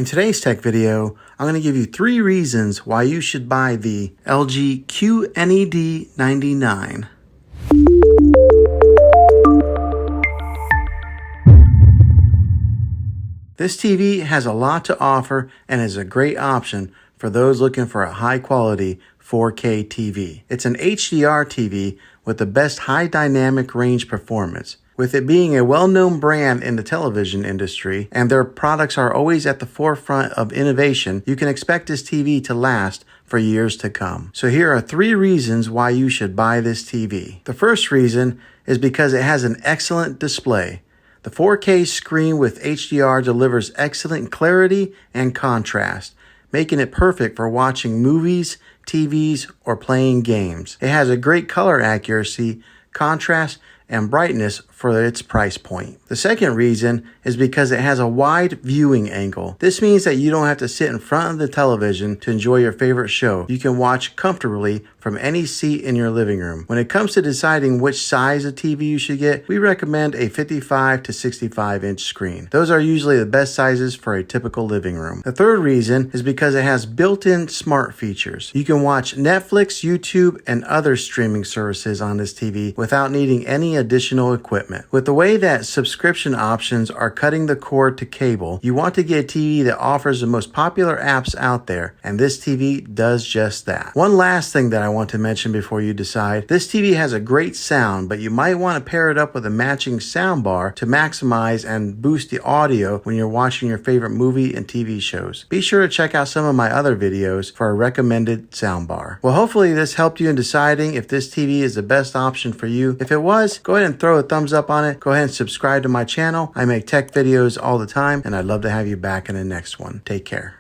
In today's tech video, I'm going to give you 3 reasons why you should buy the LG QNED 99. This TV has a lot to offer and is a great option for those looking for a high-quality 4K TV. It's an HDR TV with the best high dynamic range performance. With it being a well-known brand in the television industry and their products are always at the forefront of innovation, you can expect this TV to last for years to come. So here are 3 reasons why you should buy this TV. The first reason is because it has an excellent display. The 4K screen with HDR delivers excellent clarity and contrast, making it perfect for watching movies, TVs, or playing games. It has a great color accuracy, contrast, and brightness for its price point. The second reason is because it has a wide viewing angle. This means that you don't have to sit in front of the television to enjoy your favorite show. You can watch comfortably from any seat in your living room. When it comes to deciding which size of TV you should get, we recommend a 55 to 65 inch screen. Those are usually the best sizes for a typical living room. The third reason is because it has built-in smart features. You can watch Netflix, YouTube, and other streaming services on this TV without needing any additional equipment. With the way that subscription options are cutting the cord to cable, you want to get a TV that offers the most popular apps out there, and this TV does just that. One last thing that I want to mention before you decide, this TV has a great sound, but you might want to pair it up with a matching sound bar to maximize and boost the audio when you're watching your favorite movie and TV shows. Be sure to check out some of my other videos for a recommended sound bar. Well, hopefully this helped you in deciding if this TV is the best option for you. If it was, go ahead and throw a thumbs up on it. Go ahead and subscribe to my channel. I make tech videos all the time, and I'd love to have you back in the next one. Take care.